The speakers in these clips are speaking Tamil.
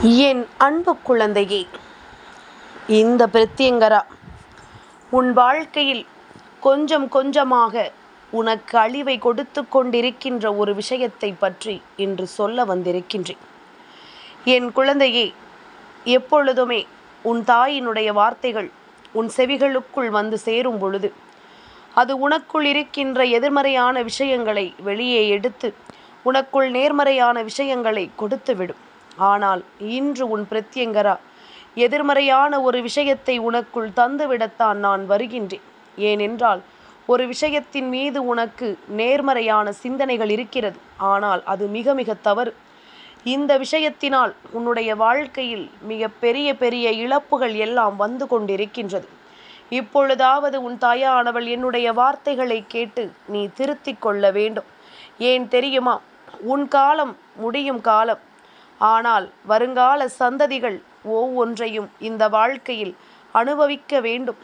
என் அன்பு குழந்தையே, இந்த பிரத்யங்கரா உன் வாழ்க்கையில் கொஞ்சம் கொஞ்சமாக உனக்கு அழிவை கொடுத்து கொண்டிருக்கின்ற ஒரு விஷயத்தை பற்றி இன்று சொல்ல வந்திருக்கின்றேன். என் குழந்தையே, எப்பொழுதுமே உன் தாயினுடைய வார்த்தைகள் உன் செவிகளுக்குள் வந்து சேரும் பொழுது அது உனக்குள் இருக்கின்ற எதிர்மறையான விஷயங்களை வெளியே எடுத்து உனக்குள் நேர்மறையான விஷயங்களை கொடுத்துவிடும். ஆனால் இன்று உன் பிரத்யங்கரா எதிர்மறையான ஒரு விஷயத்தை உனக்குள் தந்துவிடத்தான் நான் வருகின்றேன். ஏனென்றால் ஒரு விஷயத்தின் மீது உனக்கு நேர்மறையான சிந்தனைகள் இருக்கிறது, ஆனால் அது மிக மிக தவறு. இந்த விஷயத்தினால் உன்னுடைய வாழ்க்கையில் மிக பெரிய பெரிய இழப்புகள் எல்லாம் வந்து கொண்டிருக்கின்றது. இப்பொழுதாவது உன் தாயானவள் என்னுடைய வார்த்தைகளை கேட்டு நீ திருத்திக் கொள்ள வேண்டும். ஏன் தெரியுமா? உன் காலம் முடியும் காலம். ஆனால் வருங்கால சந்ததிகள் ஒவ்வொன்றையும் இந்த வாழ்க்கையில் அனுபவிக்க வேண்டும்.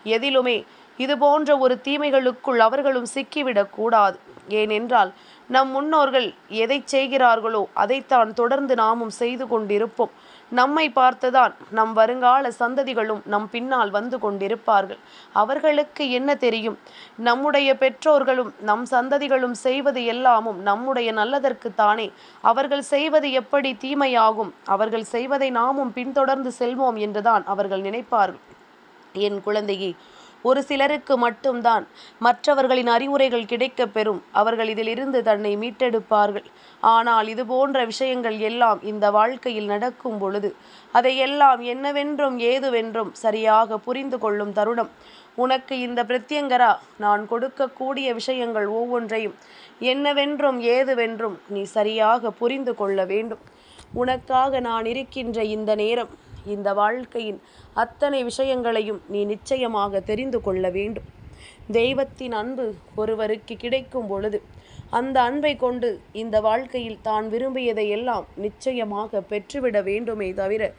எதிலுமே இது போன்ற ஒரு தீமைகளுக்குள் அவர்களும் சிக்கிவிடக் கூடாது. ஏனென்றால் நம் முன்னோர்கள் எதை செய்கிறார்களோ அதைத்தான் தொடர்ந்து நாமும் செய்து கொண்டிருப்போம். நம்மை பார்த்துதான் நம் வருங்கால சந்ததிகளும் நம் பின்னால் வந்து கொண்டிருப்பார்கள். அவர்களுக்கு என்ன தெரியும்? நம்முடைய பெற்றோர்களும் நம் சந்ததிகளும் செய்வது எல்லாமும் நம்முடைய நல்லதற்குத்தானே. அவர்கள் செய்வது எப்படி தீமையாகும்? அவர்கள் செய்வதை நாமும் பின்தொடர்ந்து செல்வோம் என்றுதான் அவர்கள் நினைப்பார்கள். என் குழந்தையே, ஒரு சிலருக்கு மட்டும்தான் மற்றவர்களின் அறிவுரைகள் கிடைக்கப் பெறும். அவர்கள் இதிலிருந்து தன்னை மீட்டெடுப்பார்கள். ஆனால் இது போன்ற விஷயங்கள் எல்லாம் இந்த வாழ்க்கையில் நடக்கும் பொழுது அதையெல்லாம் என்னவென்றும் ஏதுவென்றும் சரியாக புரிந்து கொள்ளும் தருணம் உனக்கு இந்த பிரத்யங்கரா நான் கொடுக்கக்கூடிய விஷயங்கள் ஒவ்வொன்றையும் என்னவென்றும் ஏதுவென்றும் நீ சரியாக புரிந்து கொள்ள வேண்டும். உனக்காக நான் இருக்கின்ற இந்த நேரம், இந்த வாழ்க்கையின் அத்தனை விஷயங்களையும் நீ நிச்சயமாக தெரிந்து கொள்ள வேண்டும். தெய்வத்தின் அன்பு ஒருவருக்கு கிடைக்கும் பொழுது அந்த அன்பை கொண்டு இந்த வாழ்க்கையில் தான் விரும்பியதை எல்லாம் நிச்சயமாக பெற்றுவிட வேண்டுமே தவிர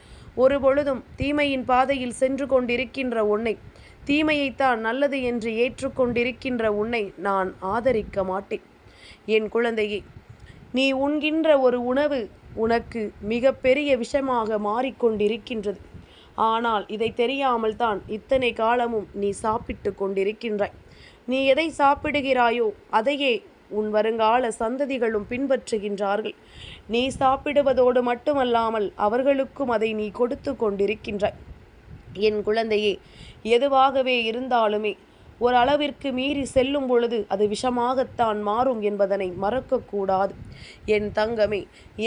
ஒரு பொழுதும் தீமையின் பாதையில் சென்று கொண்டிருக்கின்ற உன்னை, தீமையைத்தான் நல்லது என்று ஏற்றுக்கொண்டிருக்கின்ற உன்னை நான் ஆதரிக்க மாட்டேன். என் குழந்தையே, நீ உண்கின்ற ஒரு உணவு உனக்கு மிக பெரிய விஷமாக மாறிக்கொண்டிருக்கின்றது. ஆனால் இதை தெரியாமல் தான் இத்தனை காலமும் நீ சாப்பிட்டு கொண்டிருக்கின்றாய். நீ எதை சாப்பிடுகிறாயோ அதையே உன் வருங்கால சந்ததிகளும் பின்பற்றுகின்றார்கள். நீ சாப்பிடுவதோடு மட்டுமல்லாமல் அவர்களுக்கும் அதை நீ கொடுத்து கொண்டிருக்கின்றாய். என் குழந்தையே, எதுவாகவே இருந்தாலுமே ஒரு அளவிற்கு மீறி செல்லும் பொழுது அது விஷமாகத்தான் மாறும் என்பதனை மறக்கக்கூடாது. என் தங்கமே,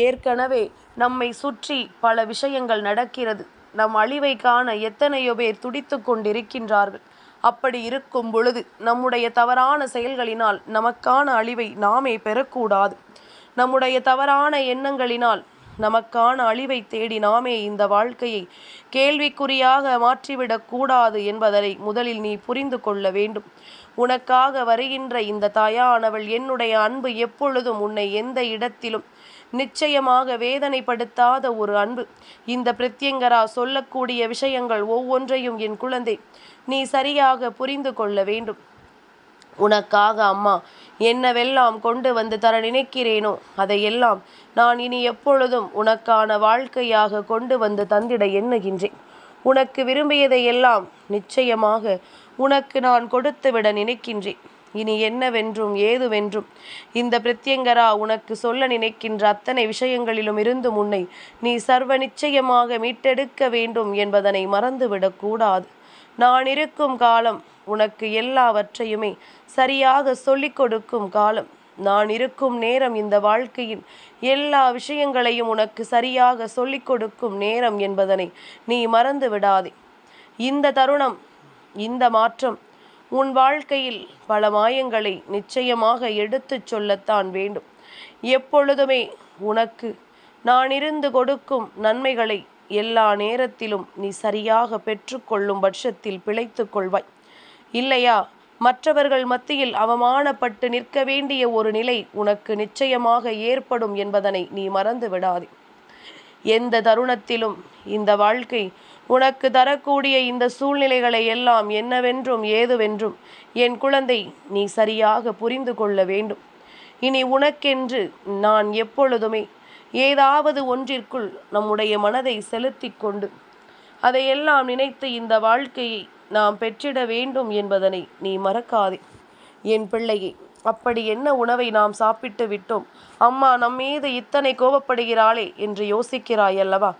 ஏற்கனவே நம்மை சுற்றி பல விஷயங்கள் நடக்கிறது. நம் அழிவை காண எத்தனையோ பேர் துடித்து கொண்டிருக்கின்றார்கள். அப்படி இருக்கும் பொழுது நம்முடைய தவறான செயல்களினால் நமக்கான அழிவை நாமே பெறக்கூடாது. நம்முடைய தவறான எண்ணங்களினால் நமக்கான அழிவை தேடி நாமே இந்த வாழ்க்கையை கேள்விக்குறியாக மாற்றிவிடக் கூடாது என்பதனை முதலில் நீ புரிந்து கொள்ள வேண்டும். உனக்காக வருகின்ற இந்த தாயானவள் என்னுடைய அன்பு எப்பொழுதும் உன்னை எந்த இடத்திலும் நிச்சயமாக வேதனைப்படுத்தாத ஒரு அன்பு. இந்த பிரத்யங்கரா சொல்லக்கூடிய விஷயங்கள் ஒவ்வொன்றையும் என் குழந்தை நீ சரியாக புரிந்து கொள்ள வேண்டும். உனக்காக அம்மா என்னவெல்லாம் கொண்டு வந்து தர நினைக்கிறேனோ அதையெல்லாம் நான் இனி எப்பொழுதும் உனக்கான வாழ்க்கையாக கொண்டு வந்து தந்திட எண்ணுகின்றேன். உனக்கு விரும்பியதையெல்லாம் நிச்சயமாக உனக்கு நான் கொடுத்துவிட நினைக்கின்றேன். இனி என்னவென்றும் ஏதுவென்றும் இந்த பிரத்யங்கரா உனக்கு சொல்ல நினைக்கின்ற அத்தனை விஷயங்களிலும் இருந்து உன்னை நீ சர்வ நிச்சயமாக மீட்டெடுக்க வேண்டும் என்பதனை மறந்துவிடக்கூடாது. நான் இருக்கும் காலம் உனக்கு எல்லாவற்றையுமே சரியாக சொல்லிக் கொடுக்கும் காலம். நான் இருக்கும் நேரம் இந்த வாழ்க்கையின் எல்லா விஷயங்களையும் உனக்கு சரியாக சொல்லிக் கொடுக்கும் நேரம் என்பதனை நீ மறந்து விடாதே. இந்த தருணம், இந்த மாற்றம் உன் வாழ்க்கையில் பல மாயங்களை நிச்சயமாக எடுத்துச் சொல்லத்தான் வேண்டும். எப்பொழுதுமே உனக்கு நான் இருந்து கொடுக்கும் நன்மைகளை எல்லா நேரத்திலும் நீ சரியாக பெற்றுக்கொள்ளும் பட்சத்தில் பிழைத்து கொள்வாய். இல்லையா, மற்றவர்கள் மத்தியில் அவமானப்பட்டு நிற்க வேண்டிய ஒரு நிலை உனக்கு நிச்சயமாக ஏற்படும் என்பதனை நீ மறந்து விடாதே. எந்த தருணத்திலும் இந்த வாழ்க்கை உனக்கு தரக்கூடிய இந்த சூழ்நிலைகளை எல்லாம் என்னவென்றும் ஏதுவென்றும் என் குழந்தை நீ சரியாக புரிந்து கொள்ள வேண்டும். இனி உனக்கென்று நான் எப்பொழுதுமே ஏதாவது ஒன்றிற்குள் நம்முடைய மனதை செலுத்தி கொண்டு அதையெல்லாம் நினைத்து இந்த வாழ்க்கையை நாம் பெற்றிட வேண்டும் என்பதனை நீ மறக்காதே. என் பிள்ளையே, அப்படி என்ன உணவை நாம் சாப்பிட்டு விட்டோம், அம்மா நம்மீது இத்தனை கோபப்படுகிறாளே என்று யோசிக்கிறாய் அல்லவா?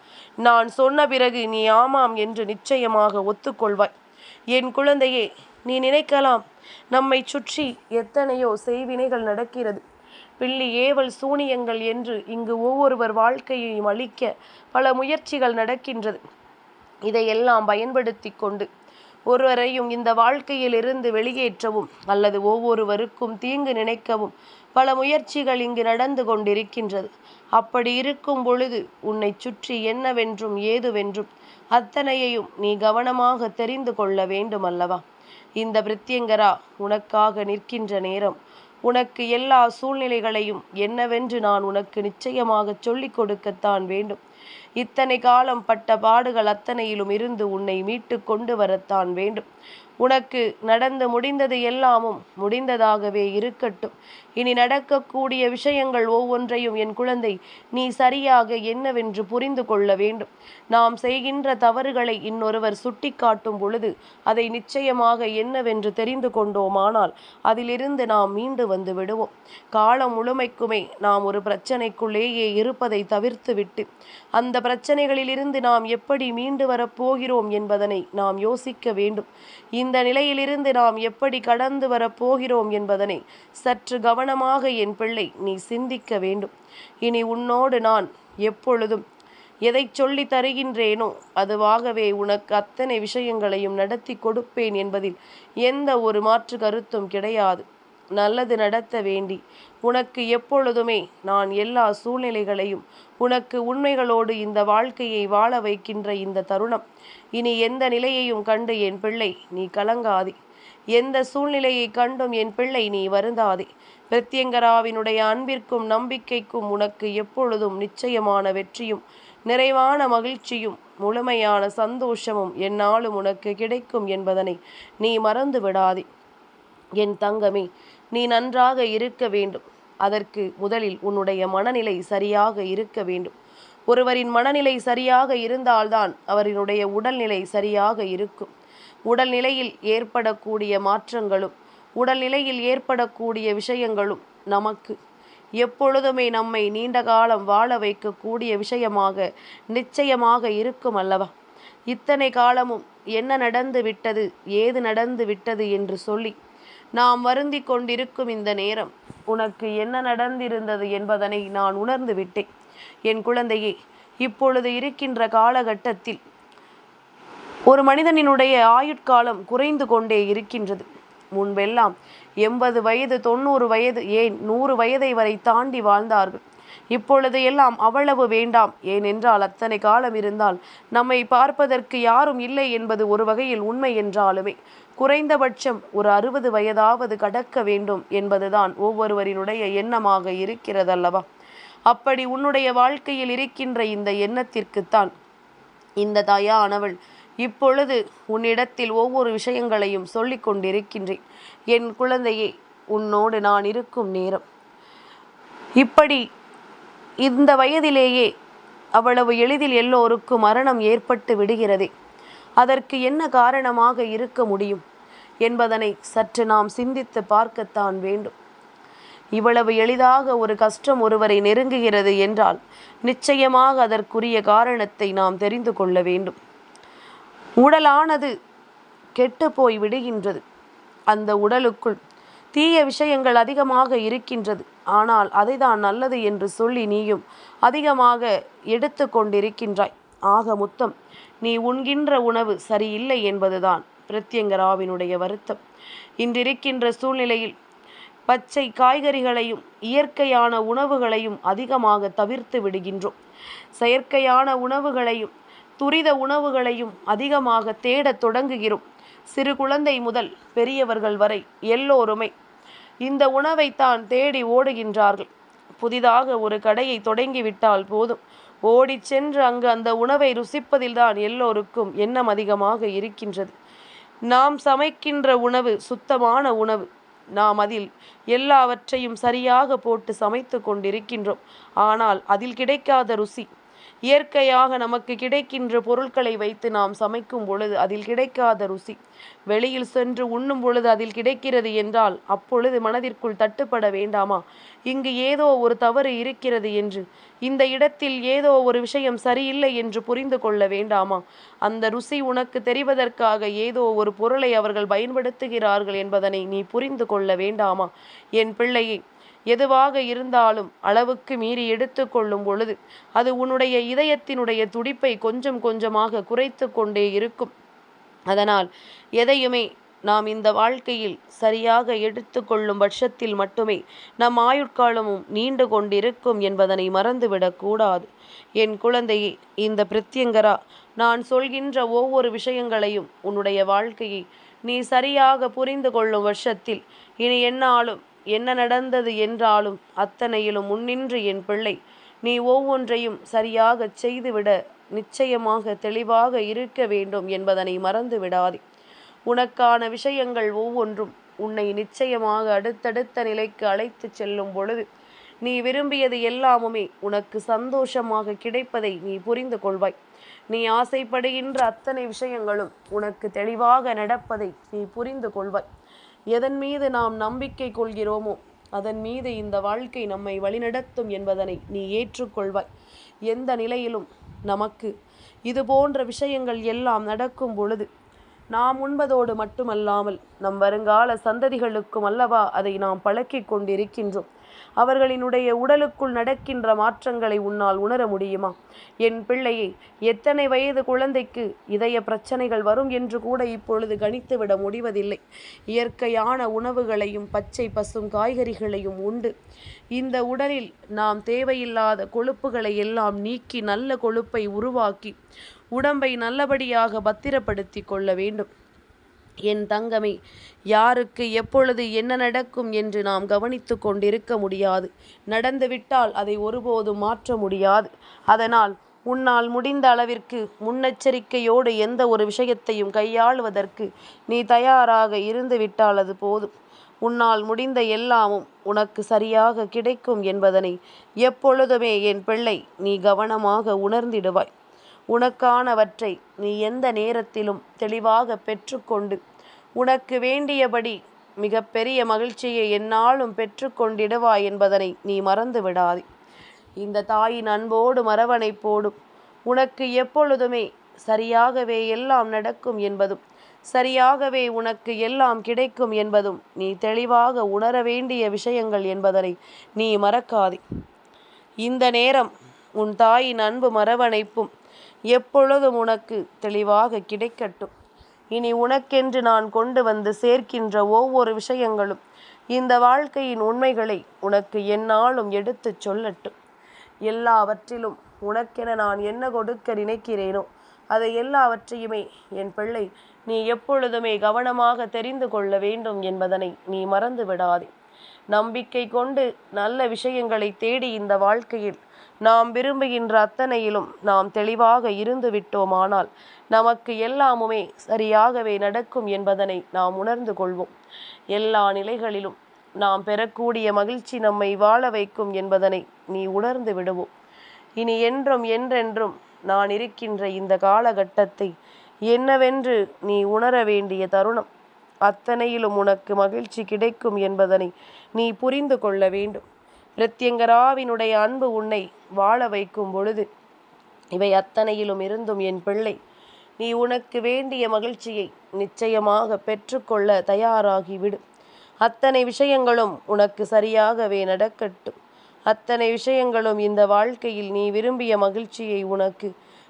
நான் சொன்ன பிறகு நீ ஆமாம் என்று நிச்சயமாக ஒத்துக்கொள்வாய். என் குழந்தையே, நீ நினைக்கலாம், நம்மை சுற்றி எத்தனையோ செய்வினைகள் நடக்கிறது, பில்லி ஏவல் சூனியங்கள் என்று இங்கு ஒவ்வொருவர் வாழ்க்கையையும் அழிக்க பல முயற்சிகள் நடக்கின்றது. இதையெல்லாம் பயன்படுத்தி கொண்டு ஒருவரையும் இந்த வாழ்க்கையில் இருந்து வெளியேற்றவும் அல்லது ஒவ்வொருவருக்கும் தீங்கு நினைக்கவும் பல முயற்சிகள் இங்கு நடந்து கொண்டிருக்கின்றது. அப்படி இருக்கும் பொழுது உன்னை சுற்றி என்னவென்றும் ஏதுவென்றும் அத்தனையையும் நீ கவனமாக தெரிந்து கொள்ள வேண்டும் அல்லவா? இந்த பிரித்யங்கரா உனக்காக நிற்கின்ற நேரம், உனக்கு எல்லா சூழ்நிலைகளையும் என்னவென்று நான் உனக்கு நிச்சயமாக சொல்லிக் கொடுக்கத்தான் வேண்டும். இத்தனை காலம் பட்ட பாடுகள் அத்தனையிலும் இருந்து உன்னை மீட்டு கொண்டு வரத்தான் வேண்டும். உனக்கு நடந்து முடிந்தது எல்லாமும் முடிந்ததாகவே இருக்கட்டும். இனி நடக்கக்கூடிய விஷயங்கள் ஒவ்வொன்றையும் என் குழந்தை நீ சரியாக என்னவென்று புரிந்து கொள்ள வேண்டும். நாம் செய்கின்ற தவறுகளை இன்னொருவர் சுட்டி காட்டும் பொழுது அதை நிச்சயமாக என்னவென்று தெரிந்து கொண்டோமானால் அதிலிருந்து நாம் மீண்டு வந்து விடுவோம். காலம் முழுமைக்குமே நாம் ஒரு பிரச்சனைக்குள்ளேயே இருப்பதை தவிர்த்துவிட்டு அந்த பிரச்சனைகளிலிருந்து நாம் எப்படி மீண்டு வரப்போகிறோம் என்பதனை நாம் யோசிக்க வேண்டும். இந்த நிலையிலிருந்து நாம் எப்படி கடந்து வரப்போகிறோம் என்பதனை சற்று கவனமாக என் பிள்ளை நீ சிந்திக்க வேண்டும். இனி உன்னோடு நான் எப்பொழுதும் எதை சொல்லி தருகின்றேனோ அதுவாகவே உனக்கு அத்தனை விஷயங்களையும் நடத்தி கொடுப்பேன் என்பதில் எந்த ஒரு மாற்று கருத்தும் கிடையாது. நல்லது நடத்த வேண்டி உனக்கு எப்பொழுதுமே நான் எல்லா சூழ்நிலைகளையும் உனக்கு உண்மைகளோடு இந்த வாழ்க்கையை வாழ வைக்கின்ற இந்த தருணம். இனி எந்த நிலையையும் கண்டு என் பிள்ளை நீ கலங்காதே. எந்த சூழ்நிலையை கண்டும் என் பிள்ளை நீ வருந்தாதே. பிரித்யங்கராவினுடைய அன்பிற்கும் நம்பிக்கைக்கும் உனக்கு எப்பொழுதும் நிச்சயமான வெற்றியும் நிறைவான மகிழ்ச்சியும் முழுமையான சந்தோஷமும் எந்நாளும் உனக்கு கிடைக்கும் என்பதனை நீ மறந்து விடாதே. என் தங்கமே, நீ நன்றாக இருக்க வேண்டும். அதற்கு முதலில் உன்னுடைய மனநிலை சரியாக இருக்க வேண்டும். ஒருவரின் மனநிலை சரியாக இருந்தால்தான் அவரினுடைய உடல்நிலை சரியாக இருக்கும். உடல்நிலையில் ஏற்படக்கூடிய மாற்றங்களும் உடல்நிலையில் ஏற்படக்கூடிய விஷயங்களும் நமக்கு எப்பொழுதுமே நம்மை நீண்ட காலம் வாழ வைக்கக்கூடிய விஷயமாக நிச்சயமாக இருக்கும் அல்லவா? இத்தனை காலமும் என்ன நடந்து விட்டது, ஏது நடந்து விட்டது என்று சொல்லி நாம் வருந்தி கொண்டிருக்கும் இந்த நேரம் உனக்கு என்ன நடந்திருந்தது என்பதனை நான் உணர்ந்து விட்டேன். என் குழந்தையே, இப்பொழுது இருக்கின்ற காலகட்டத்தில் ஒரு மனிதனினுடைய ஆயுட்காலம் குறைந்து கொண்டே இருக்கின்றது. முன்பெல்லாம் 80 வயது 90 வயது ஏன் 100 வயதை வரை தாண்டி வாழ்ந்தார்கள். இப்பொழுது எல்லாம் அவ்வளவு வேண்டாம். ஏனென்றால் அத்தனை காலம் இருந்தால் நம்மை பார்ப்பதற்கு யாரும் இல்லை என்பது ஒரு வகையில் உண்மை என்றாலுமே குறைந்தபட்சம் ஒரு 60 வயதாவது கடக்க வேண்டும் என்பதுதான் ஒவ்வொருவரினுடைய எண்ணமாக இருக்கிறதல்லவா? அப்படி உன்னுடைய வாழ்க்கையில் இருக்கின்ற இந்த எண்ணத்திற்குத்தான் இந்த தாயானவள் இப்பொழுது உன்னிடத்தில் ஒவ்வொரு விஷயங்களையும் சொல்லி கொண்டிருக்கின்றேன். என் குழந்தையே, உன்னோடு நான் இருக்கும் நேரம் இப்படி இந்த வயதிலேயே அவ்வளவு எளிதில் எல்லோருக்கும் மரணம் ஏற்பட்டு விடுகிறதே, அதற்கு என்ன காரணமாக இருக்க முடியும் என்பதனை சற்று நாம் சிந்தித்து பார்க்கத்தான் வேண்டும். இவ்வளவு எளிதாக ஒரு கஷ்டம் ஒருவரை நெருங்குகிறது என்றால் நிச்சயமாக அதற்குரிய காரணத்தை நாம் தெரிந்து கொள்ள வேண்டும். உடலானது கெட்டு போய் விடுகின்றது. அந்த உடலுக்குள் தீய விஷயங்கள் அதிகமாக இருக்கின்றது. ஆனால் அதை தான் நல்லது என்று சொல்லி நீயும் அதிகமாக எடுத்து கொண்டிருக்கின்றாய். ஆக மொத்தம் நீ உண்கின்ற உணவு சரியில்லை என்பதுதான் பிரித்யங்கராவினுடைய வருத்தம். இன்றிருக்கின்ற சூழ்நிலையில் பச்சை காய்கறிகளையும் இயற்கையான உணவுகளையும் அதிகமாக தவிர்த்து விடுகின்றோம். செயற்கையான உணவுகளையும் துரித உணவுகளையும் அதிகமாக தேடத் தொடங்குகிறோம். சிறு குழந்தை முதல் பெரியவர்கள் வரை எல்லோருமே இந்த உணவைத்தான் தேடி ஓடுகின்றார்கள். புதிதாக ஒரு கடையை தொடங்கிவிட்டால் போதும், ஓடி சென்று அங்கு அந்த உணவை ருசிப்பதில்தான் எல்லோருக்கும் எண்ணம் அதிகமாக இருக்கின்றது. நாம் சமைக்கின்ற உணவு சுத்தமான உணவு, நாம் அதில் எல்லாவற்றையும் சரியாக போட்டு சமைத்து கொண்டிருக்கின்றோம். ஆனால் அதில் கிடைக்காத ருசி, இயற்கையாக நமக்கு கிடைக்கின்ற பொருட்களை வைத்து நாம் சமைக்கும் பொழுது அதில் கிடைக்காத ருசி, வெளியில் சென்று உண்ணும் பொழுது அதில் கிடைக்கிறது என்றால் அப்பொழுது மனதிற்குள் தட்டுப்பட வேண்டாமா? இங்கு ஏதோ ஒரு தவறு இருக்கிறது என்று, இந்த இடத்தில் ஏதோ ஒரு விஷயம் சரியில்லை என்று புரிந்து கொள்ள வேண்டாமா? அந்த ருசி உனக்கு தெரிவதற்காக ஏதோ ஒரு பொருளை அவர்கள் பயன்படுத்துகிறார்கள் என்பதனை நீ புரிந்து கொள்ள வேண்டாமா? என் பிள்ளையை, எதுவாக இருந்தாலும் அளவுக்கு மீறி எடுத்து கொள்ளும் பொழுது அது உன்னுடைய இதயத்தினுடைய துடிப்பை கொஞ்சம் கொஞ்சமாக குறைத்து கொண்டே இருக்கும். அதனால் எதையுமே நாம் இந்த வாழ்க்கையில் சரியாக எடுத்து கொள்ளும் பட்சத்தில் மட்டுமே நம் ஆயுட்காலமும் நீண்டு கொண்டிருக்கும் என்பதனை மறந்துவிடக்கூடாது. என் குழந்தையே, இந்த பிரத்யங்கரா நான் சொல்கின்ற ஒவ்வொரு விஷயங்களையும் உன்னுடைய வாழ்க்கையை நீ சரியாக புரிந்து கொள்ளும் பட்சத்தில் இனி என்னாலும் என்ன நடந்தது என்றாலும் அத்தனையிலும் முன்னின்று என் பிள்ளை நீ ஒவ்வொன்றையும் சரியாக செய்துவிட நிச்சயமாக தெளிவாக இருக்க வேண்டும் என்பதனை மறந்து விடாதே. உனக்கான விஷயங்கள் ஒவ்வொன்றும் உன்னை நிச்சயமாக அடுத்தடுத்த நிலைக்கு அழைத்து செல்லும் பொழுது நீ விரும்பியது எல்லாமுமே உனக்கு சந்தோஷமாக கிடைப்பதை நீ புரிந்து கொள்வாய். நீ ஆசைப்படுகின்ற அத்தனை விஷயங்களும் உனக்கு தெளிவாக நடப்பதை நீ புரிந்து கொள்வாய். எதன் மீது நாம் நம்பிக்கை கொள்கிறோமோ அதன் மீது இந்த வாழ்க்கை நம்மை வழிநடத்தும் என்பதனை நீ ஏற்றுக்கொள்வாய். எந்த நிலையிலும் நமக்கு இது போன்ற விஷயங்கள் எல்லாம் நடக்கும் பொழுது நாம் உண்பதோடு மட்டுமல்லாமல் நம் வருங்கால சந்ததிகளுக்கும் அல்லவா அதை நாம் பழக்கி கொண்டிருக்கின்றோம். அவர்களினுடைய உடலுக்குள் நடக்கின்ற மாற்றங்களை உன்னால் உணர முடியுமா? என் பிள்ளையே, எத்தனை வயது குழந்தைக்கு இதய பிரச்சனைகள் வரும் என்று கூட இப்பொழுது கணித்துவிட முடிவதில்லை. இயற்கையான உணவுகளையும் பச்சை பசும் காய்கறிகளையும் உண்டு இந்த உடலில் நாம் தேவையில்லாத கொழுப்புகளை எல்லாம் நீக்கி நல்ல கொழுப்பை உருவாக்கி உடம்பை நல்லபடியாக பத்திரப்படுத்தி கொள்ள வேண்டும். என் தங்கமே, யாருக்கு எப்பொழுது என்ன நடக்கும் என்று நாம் கவனித்து கொண்டிருக்க முடியாது. நடந்துவிட்டால் அதை ஒருபோதும் மாற்ற முடியாது. அதனால் உன்னால் முடிந்த அளவிற்கு முன்னெச்சரிக்கையோடு எந்த ஒரு விஷயத்தையும் கையாளுவதற்கு நீ தயாராக இருந்து விட்டால் அது போதும். உன்னால் முடிந்த எல்லாமும் உனக்கு சரியாக கிடைக்கும் என்பதனை எப்பொழுதுமே என் பிள்ளை நீ கவனமாக உணர்ந்திடுவாய். உனக்கானவற்றை நீ எந்த நேரத்திலும் தெளிவாக பெற்றுக்கொண்டு உனக்கு வேண்டியபடி மிக பெரிய மகிழ்ச்சியை எந்நாளும் பெற்றுக்கொண்டிடுவாய் என்பதனை நீ மறந்து விடாதே. இந்த தாயின் அன்போடும் அரவணைப்போடும் உனக்கு எப்பொழுதுமே சரியாகவே எல்லாம் நடக்கும் என்பதும் சரியாகவே உனக்கு எல்லாம் கிடைக்கும் என்பதும் நீ தெளிவாக உணர வேண்டிய விஷயங்கள் என்பதனை நீ மறக்காதே. இந்த நேரம் உன் தாயின் அன்பும் அரவணைப்பும் எப்பொழுதும் உனக்கு தெளிவாக கிடைக்கட்டும். இனி உனக்கென்று நான் கொண்டு வந்து சேர்க்கின்ற ஒவ்வொரு விஷயங்களும் இந்த வாழ்க்கையின் உண்மைகளை உனக்கு எந்நாளும் எடுத்துச் சொல்லட்டும். எல்லாவற்றிலும் உனக்கென நான் என்ன கொடுக்க நினைக்கிறேனோ அதை எல்லாவற்றையுமே என் பிள்ளை நீ எப்பொழுதுமே கவனமாக தெரிந்து கொள்ள வேண்டும் என்பதனை நீ மறந்து விடாதே. நம்பிக்கை கொண்டு நல்ல விஷயங்களை தேடி இந்த வாழ்க்கையில் நாம் விரும்புகின்ற அத்தனையிலும் நாம் தெளிவாக இருந்து விட்டோமானால் நமக்கு எல்லாமுமே சரியாகவே நடக்கும் என்பதனை நாம் உணர்ந்து கொள்வோம். எல்லா நிலைகளிலும் நாம் பெறக்கூடிய மகிழ்ச்சி நம்மை வாழ வைக்கும் என்பதனை நீ உணர்ந்து விடுவோம். இனி என்றும் என்றென்றும் நான் இருக்கின்ற இந்த காலகட்டத்தை என்னவென்று நீ உணர வேண்டிய தருணம். அத்தனையிலும் உனக்கு மகிழ்ச்சி கிடைக்கும் என்பதனை நீ புரிந்து கொள்ள வேண்டும். பிரத்யங்கராவினுடைய அன்பு உன்னை வாழ வைக்கும் பொழுது இவை அத்தனையிலும் இருந்தும் என் பிள்ளை நீ உனக்கு வேண்டிய மகிழ்ச்சியை நிச்சயமாக பெற்றுக்கொள்ள தயாராகிவிடு. அத்தனை விஷயங்களும் உனக்கு சரியாகவே நடக்கட்டும். அத்தனை விஷயங்களும் இந்த வாழ்க்கையில் நீ விரும்பிய மகிழ்ச்சியை உனக்கு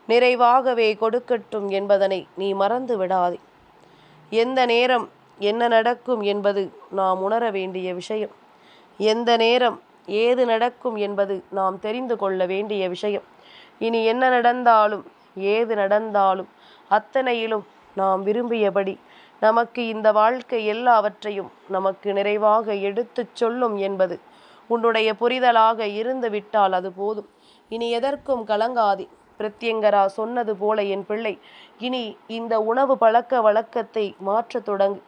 நிறைவாகவே கொடுக்கட்டும் என்பதனை நீ மறந்து விடாதே. எந்த நேரம் என்ன நடக்கும் என்பது நாம் உணர வேண்டிய விஷயம். எந்த நேரம் ஏது நடக்கும் என்பது நாம் தெரிந்து கொள்ள வேண்டிய விஷயம். இனி என்ன நடந்தாலும் ஏது நடந்தாலும் அத்தனையிலும் நாம் விரும்பியபடி நமக்கு இந்த வாழ்க்கை எல்லாவற்றையும் நமக்கு நிறைவாக எடுத்துச் சொல்லும் என்பது உன்னுடைய புரிதலாக இருந்து விட்டால் அது போதும். இனி எதற்கும் கலங்காதே. பிரத்யங்கரா சொன்னது போல என் பிள்ளை, இனி இந்த உணவு பழக்க வழக்கத்தை மாற்றத் தொடங்கு.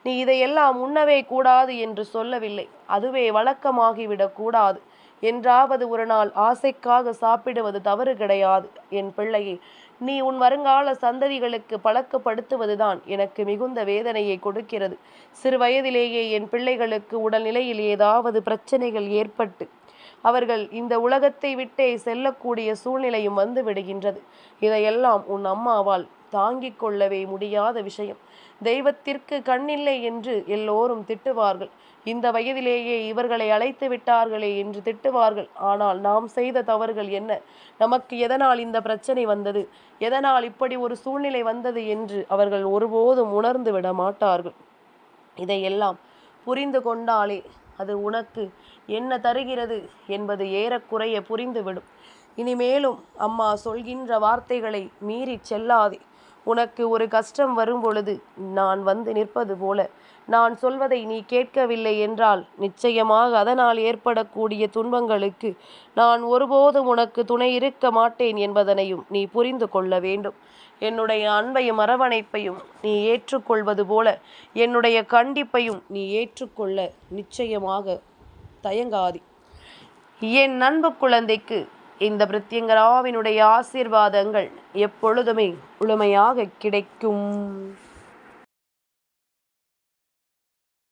நீ இதையெல்லாம் உண்ணவே கூடாது என்று சொல்லவில்லை. அதுவே வழக்கமாகிவிடக் கூடாது. என்றாவது ஒரு நாள் ஆசைக்காக சாப்பிடுவது தவறு கிடையாது. என் பிள்ளையே, நீ உன் வருங்கால சந்ததிகளுக்கு பழக்கப்படுத்துவதுதான் எனக்கு மிகுந்த வேதனையை கொடுக்கிறது. சிறு வயதிலேயே என் பிள்ளைகளுக்கு உடல்நிலையில் ஏதாவது பிரச்சனைகள் ஏற்பட்டு அவர்கள் இந்த உலகத்தை விட்டே செல்லக்கூடிய சூழ்நிலையும் வந்து விடுகின்றது. இதையெல்லாம் உன் அம்மாவால் தாங்கிக் கொள்ளவே முடியாத விஷயம். தெய்வத்திற்கு கண்ணில்லை என்று எல்லோரும் திட்டுவார்கள். இந்த வயதிலேயே இவர்களை அழைத்து விட்டார்களே என்று திட்டுவார்கள். ஆனால் நாம் செய்த தவறுகள் என்ன? நமக்கு எதனால் இந்த பிரச்சனை வந்தது? எதனால் இப்படி ஒரு சூழ்நிலை வந்தது என்று அவர்கள் ஒருபோதும் உணர்ந்து விட மாட்டார்கள். இதையெல்லாம் புரிந்து கொண்டாலே அது உனக்கு என்ன தருகிறது என்பது ஏறக்குறைய புரிந்துவிடும். இனிமேலும் அம்மா சொல்கின்ற வார்த்தைகளை மீறி செல்லாதே. உனக்கு ஒரு கஷ்டம் வரும் பொழுது நான் வந்து நிற்பது போல நான் சொல்வதை நீ கேட்கவில்லை என்றால் நிச்சயமாக அதனால் ஏற்படக்கூடிய துன்பங்களுக்கு நான் ஒருபோதும் உனக்கு துணை இருக்க மாட்டேன் என்பதனையும் நீ புரிந்து கொள்ள வேண்டும். என்னுடைய அன்பையும் அரவணைப்பையும் நீ ஏற்றுக்கொள்வது போல என்னுடைய கண்டிப்பையும் நீ ஏற்றுக்கொள்ள நிச்சயமாக தயங்காதே. என் அன்பு குழந்தைக்கு இந்த பிரித்யங்கராவினுடைய ஆசீர்வாதங்கள் எப்பொழுதுமே முழுமையாக கிடைக்கும்.